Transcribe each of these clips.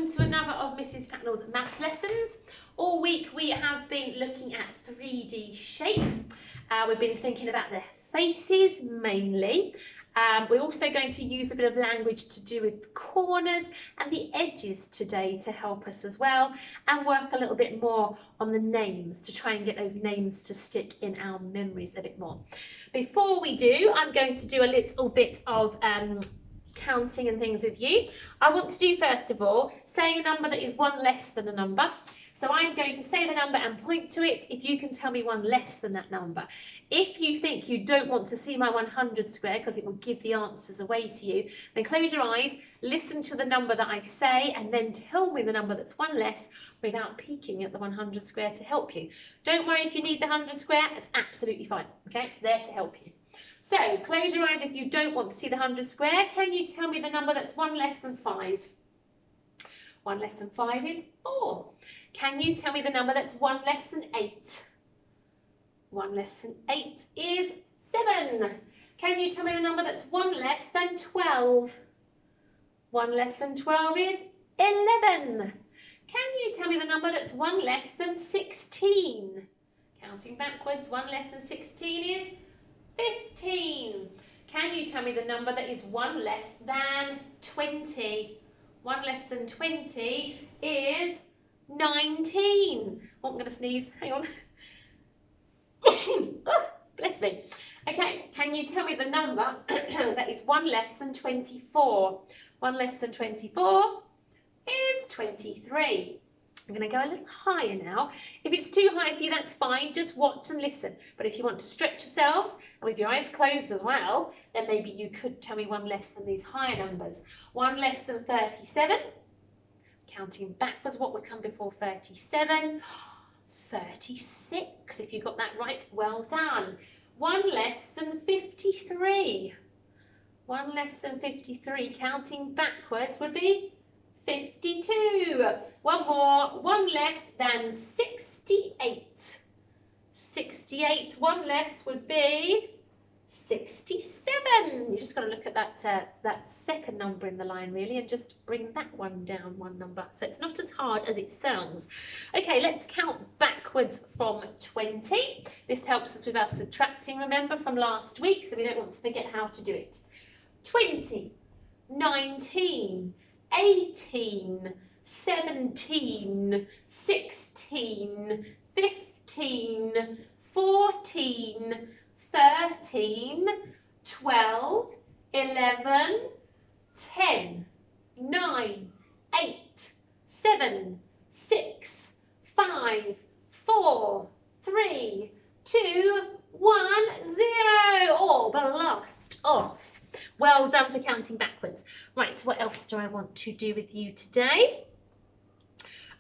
welcome to another of Mrs. Cracknell's maths lessons. All week we have been looking at 3D shape. We've been thinking about their faces mainly. We're also going to use a bit of language to do with corners and the edges today to help us as well, and work a little bit more on the names to try and get those names to stick in our memories a bit more. Before we do, I'm going to do a little bit of counting and things with you. I want to do first of all saying a number that is one less than a number. So I'm going to say the number and point to it if you can tell me one less than that number. If you think you don't want to see my 100 square because it will give the answers away to you, then close your eyes, listen to the number that I say, and then tell me the number that's one less without peeking at the 100 square to help you. Don't worry if you need the 100 square, it's absolutely fine. Okay, it's there to help you. So close your eyes if you don't want to see the 100 square. Can you tell me the number that's one less than 5? One less than 5 is 4. Can you tell me the number that's one less than 8? One less than 8 is 7. Can you tell me the number that's one less than 12? One less than 12 is 11. Can you tell me the number that's one less than 16? Counting backwards, one less than 16 is 15. Can you tell me the number that is one less than 20? One less than 20 is 19. Oh, I'm going to sneeze. Hang on. Oh, bless me. Okay, can you tell me the number that is one less than 24? One less than 24 is 23. I'm going to go a little higher now. If it's too high for you, that's fine. Just watch and listen. But if you want to stretch yourselves, and with your eyes closed as well, then maybe you could tell me one less than these higher numbers. One less than 37. Counting backwards, what would come before 37? 36. If you got that right, well done. One less than 53. One less than 53. Counting backwards would be 52. One more. One less than 68. 68. One less would be 67. You just got to look at that second number in the line really, and just bring that one down one number. So it's not as hard as it sounds. Okay, let's count backwards from 20. This helps us with our subtracting, remember, from last week, so we don't want to forget how to do it. 20, 19, 18, 17, 16, 15, 14, 13, 12, 11, 10, 9, 8, 7, 6, 5, 4, 3, 2, 1, 0. Oh, blast off. Well done for counting backwards. Right, what else do I want to do with you today?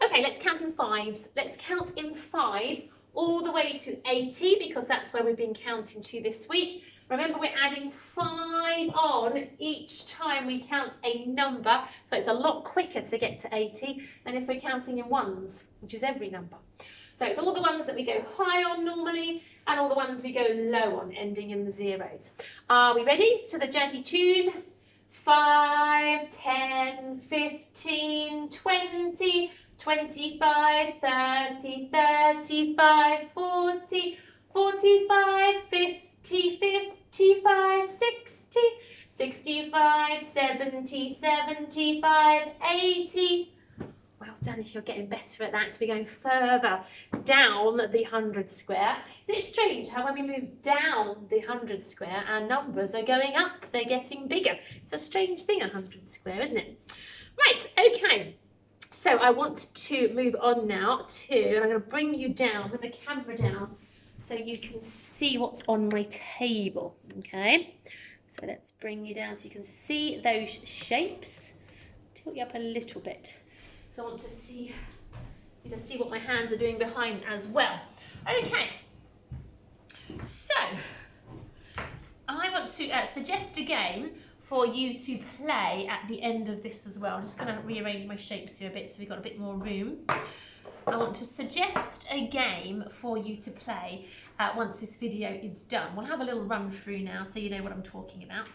Okay, let's count in fives. Let's count in fives all the way to 80, because that's where we've been counting to this week. Remember, we're adding 5 on each time we count a number, so it's a lot quicker to get to 80 than if we're counting in ones, which is every number. So it's all the ones that we go high on normally, and all the ones we go low on, ending in the zeros. Are we ready to the jazzy tune? 5, 10, 15, 20, 25, 30, 35, 40, 45, 50, 55, 60, 65, 70, 75, 80. Well done if you're getting better at that. We're going further down the 100 square. Isn't it strange how when we move down the 100 square, our numbers are going up, they're getting bigger. It's a strange thing, 100 square, isn't it? Right, okay. So I want to move on now to, and I'm going to bring you down with the camera down so you can see what's on my table, okay? So let's bring you down so you can see those shapes. Tilt you up a little bit. So I want to see, you can see what my hands are doing behind as well. Okay, so I want to suggest a game for you to play at the end of this as well. I'm just going to rearrange my shapes here a bit so we've got a bit more room. I want to suggest a game for you to play once this video is done. We'll have a little run through now so you know what I'm talking about.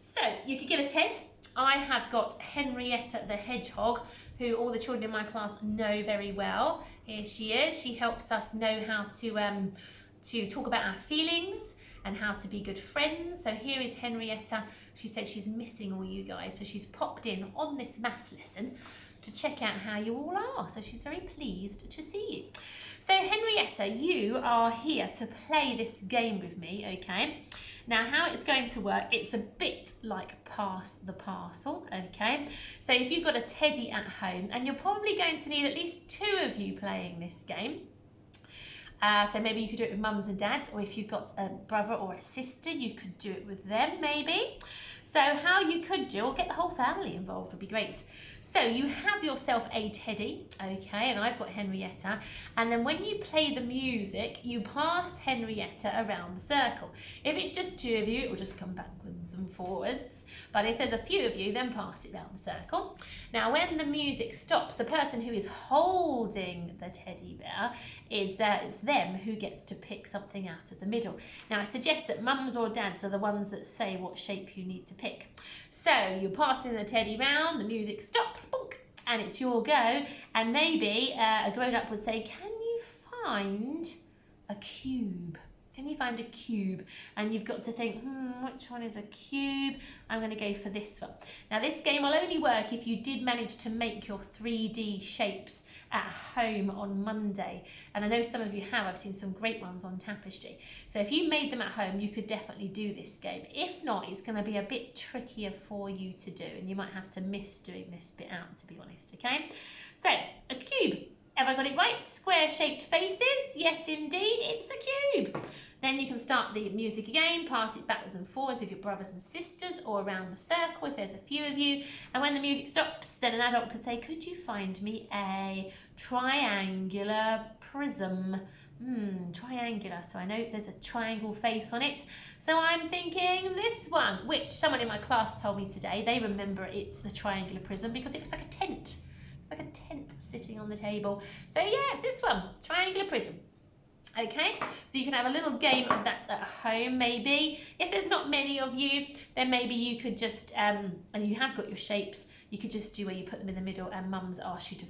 So you could get a Ted. I have got Henrietta the Hedgehog, who all the children in my class know very well. Here she is. She helps us know how to talk about our feelings and how to be good friends. So here is Henrietta. She said she's missing all you guys, so she's popped in on this maths lesson to check out how you all are. So she's very pleased to see you. So Henrietta, you are here to play this game with me, okay? Now how it's going to work, it's a bit like pass the parcel, okay? So if you've got a teddy at home, and you're probably going to need at least 2 of you playing this game. So maybe you could do it with mums and dads, or if you've got a brother or a sister, you could do it with them maybe. So how you could do, or get the whole family involved would be great. So you have yourself a teddy, okay, and I've got Henrietta, and then when you play the music, you pass Henrietta around the circle. If it's just 2 of you, it will just come backwards and forwards. But if there's a few of you, then pass it round the circle. Now, when the music stops, the person who is holding the teddy bear it's them who gets to pick something out of the middle. Now, I suggest that mums or dads are the ones that say what shape you need to pick. So you're passing the teddy round, the music stops, bonk, and it's your go. And maybe a grown-up would say, can you find a cube? Can you find a cube? And you've got to think, which one is a cube? I'm going to go for this one. Now this game will only work if you did manage to make your 3D shapes at home on Monday. And I know some of you have, I've seen some great ones on Tapestry. So if you made them at home, you could definitely do this game. If not, it's going to be a bit trickier for you to do, and you might have to miss doing this bit out, to be honest, okay? So, a cube. Have I got it right? Square-shaped faces? Yes, indeed, it's a cube. Then you can start the music again, pass it backwards and forwards with your brothers and sisters or around the circle if there's a few of you. And when the music stops, then an adult could say, could you find me a triangular prism? Triangular, so I know there's a triangle face on it. So I'm thinking this one, which someone in my class told me today, they remember it's the triangular prism because it looks like a tent. It's like a tent sitting on the table. So yeah, it's this one, triangular prism. Okay, so you can have a little game of that at home maybe. If there's not many of you, then maybe you could just, and you have got your shapes, you could just do where you put them in the middle and mums ask you to,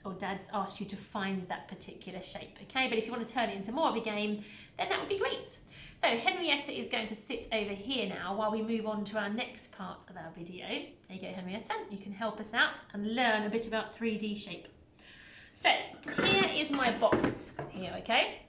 or dads ask you to find that particular shape, okay? But if you want to turn it into more of a game, then that would be great. So Henrietta is going to sit over here now while we move on to our next part of our video. There you go, Henrietta, you can help us out and learn a bit about 3D shape. So here is my box here, okay?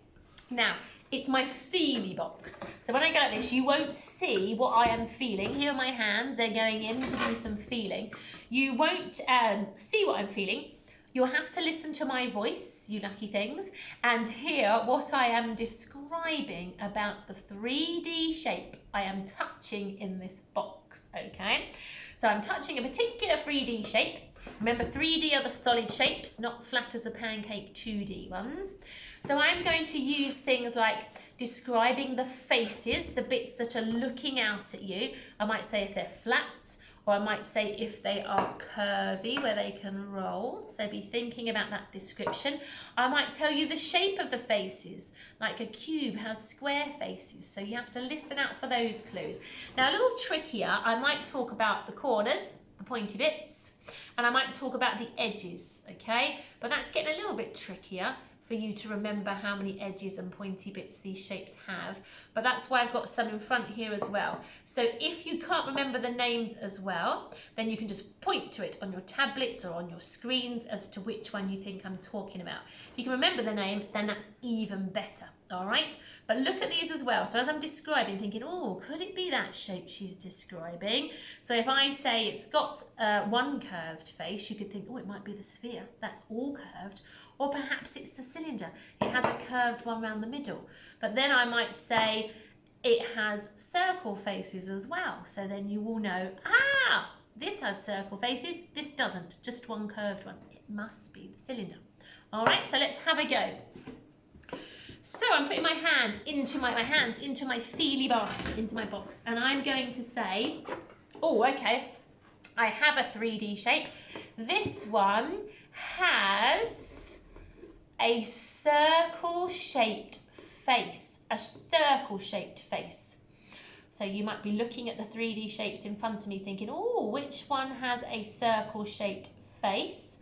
Now, it's my feely box. So when I go like this, you won't see what I am feeling. Here are my hands, they're going in to do some feeling. You won't see what I'm feeling. You'll have to listen to my voice, you lucky things, and hear what I am describing about the 3D shape I am touching in this box, okay? So I'm touching a particular 3D shape. Remember, 3D are the solid shapes, not flat as a pancake 2D ones. So I'm going to use things like describing the faces, the bits that are looking out at you. I might say if they're flat, or I might say if they are curvy, where they can roll. So be thinking about that description. I might tell you the shape of the faces, like a cube has square faces. So you have to listen out for those clues. Now a little trickier, I might talk about the corners, the pointy bits, and I might talk about the edges, okay? But that's getting a little bit trickier for you to remember how many edges and pointy bits these shapes have. But that's why I've got some in front here as well. So if you can't remember the names as well, then you can just point to it on your tablets or on your screens as to which one you think I'm talking about. If you can remember the name, then that's even better, all right? But look at these as well. So as I'm describing, thinking, oh, could it be that shape she's describing? So if I say it's got one curved face, you could think, oh, it might be the sphere. That's all curved. Or perhaps it's the cylinder. It has a curved one around the middle. But then I might say it has circle faces as well. So then you will know, this has circle faces, this doesn't, just one curved one. It must be the cylinder. All right, so let's have a go. So I'm putting my hands into my feely basket, into my box, and I'm going to say, oh, okay, I have a 3D shape. This one has a circle-shaped face, So you might be looking at the 3D shapes in front of me thinking, oh, which one has a circle-shaped face?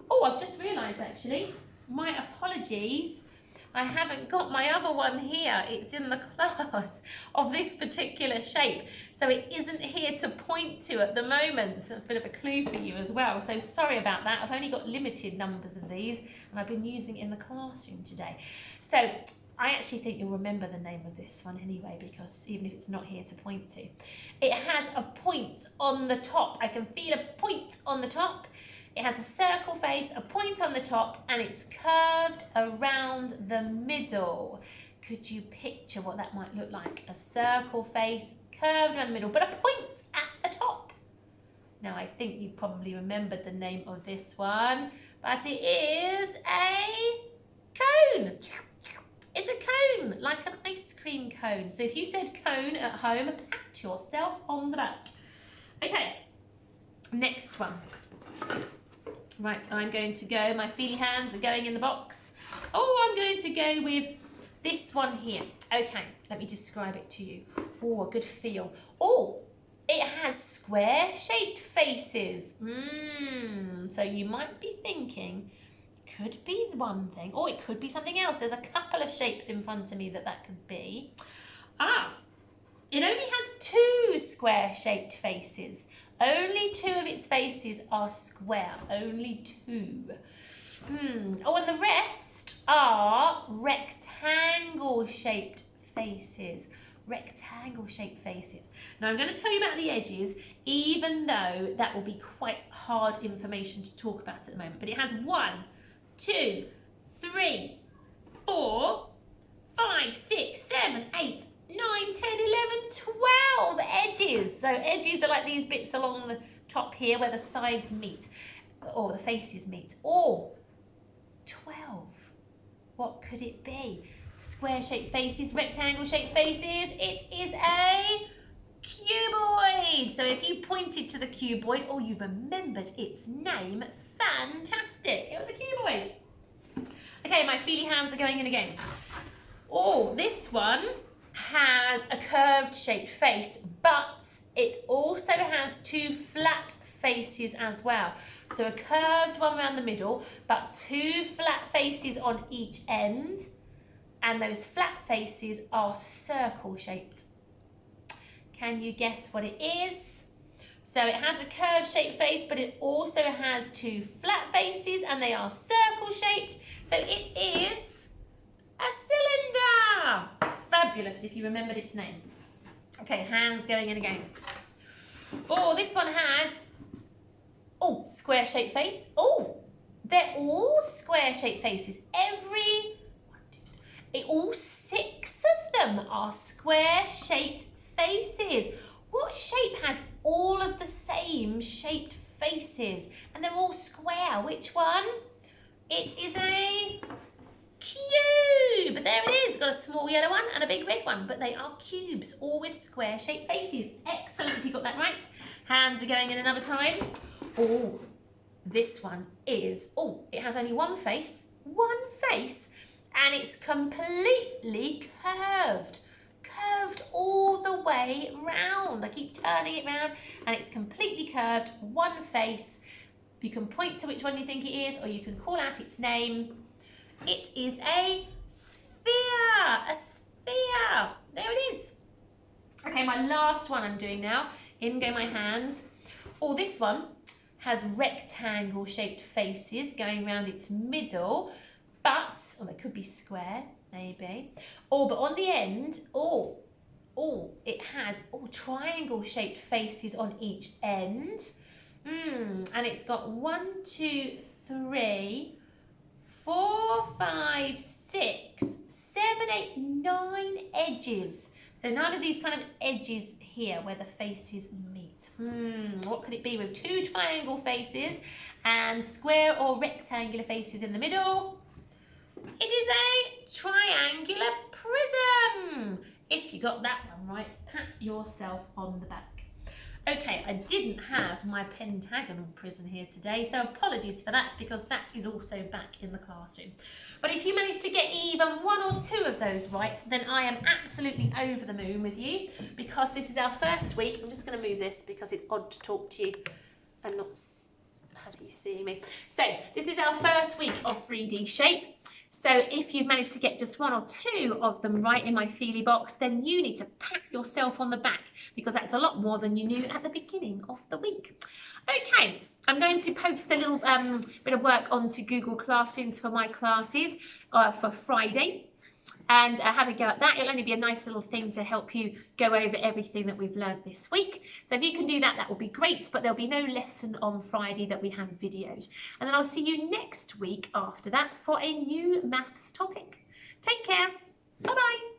Oh, I've just realised actually, my apologies, I haven't got my other one here. It's in the class of this particular shape. So it isn't here to point to at the moment. So that's a bit of a clue for you as well. So sorry about that. I've only got limited numbers of these and I've been using it in the classroom today. So I actually think you'll remember the name of this one anyway, because even if it's not here to point to. It has a point on the top. I can feel a point on the top. It has a circle face, a point on the top, and it's curved around the middle. Could you picture what that might look like? A circle face, curved around the middle, but a point at the top. Now, I think you probably remembered the name of this one, but it is a cone. It's a cone, like an ice cream cone. So if you said cone at home, pat yourself on the back. Okay, next one. Right, I'm going to go, my feely hands are going in the box. Oh, I'm going to go with this one here. Okay, let me describe it to you. Oh, a good feel. Oh, it has square-shaped faces. So you might be thinking, could be one thing, or it could be something else. There's a couple of shapes in front of me that could be. It only has 2 square-shaped faces. Only 2 of its faces are square, only 2. Oh, and the rest are rectangle-shaped faces. Rectangle-shaped faces. Now, I'm going to tell you about the edges, even though that will be quite hard information to talk about at the moment. But it has 1, 2, 3, 4, 5, 6, 7, 8, 9, 10, 11, 12 edges. So edges are like these bits along the top here where the sides meet, or the faces meet. Or 12. What could it be? Square-shaped faces, rectangle-shaped faces. It is a cuboid. So if you pointed to the cuboid, or you remembered its name, fantastic. It was a cuboid. Okay, my feely hands are going in again. Oh, this one has a curved shaped face, but it also has 2 flat faces as well. So a curved one around the middle, but 2 flat faces on each end, and those flat faces are circle shaped. Can you guess what it is? So it has a curved shaped face, but it also has 2 flat faces and they are circle shaped. So it is a cylinder. Fabulous if you remembered its name. Okay, hands going in again. Oh, this one has, square-shaped face. Oh, they're all square-shaped faces. All 6 of them are square-shaped faces. What shape has all of the same shaped faces? And they're all square. Which one? It is a cube. There it is. It's got a small yellow one and a big red one, but they are cubes, all with square-shaped faces. Excellent if you got that right. Hands are going in another time. Oh, this one is, it has only one face, and it's completely curved. Curved all the way round. I keep turning it round, and it's completely curved, one face. You can point to which one you think it is, or you can call out its name. It is a sphere, There it is. Okay, my last one I'm doing now. In go my hands. This one has rectangle-shaped faces going around its middle, but, they could be square, maybe. But on the end, it has triangle-shaped faces on each end. And it's got 1, 2, 3, 4, 5, 6, 7, 8, 9 edges. So 9 of these kind of edges here where the faces meet. What could it be with 2 triangle faces and square or rectangular faces in the middle? It is a triangular prism. If you got that one right, pat yourself on the back. Okay, I didn't have my pentagonal prism here today, so apologies for that, because that is also back in the classroom. But if you manage to get even one or two of those right, then I am absolutely over the moon with you, because this is our first week. I'm just going to move this because it's odd to talk to you and not have you see me. So this is our first week of 3D shape. So if you've managed to get just one or two of them right in my Feely box, then you need to pat yourself on the back, because that's a lot more than you knew at the beginning of the week. Okay, I'm going to post a little bit of work onto Google Classrooms for my classes for Friday. And have a go at that. It'll only be a nice little thing to help you go over everything that we've learned this week. So if you can do that, that will be great, but there'll be no lesson on Friday that we have videoed. And then I'll see you next week after that for a new maths topic. Take care. Bye-bye.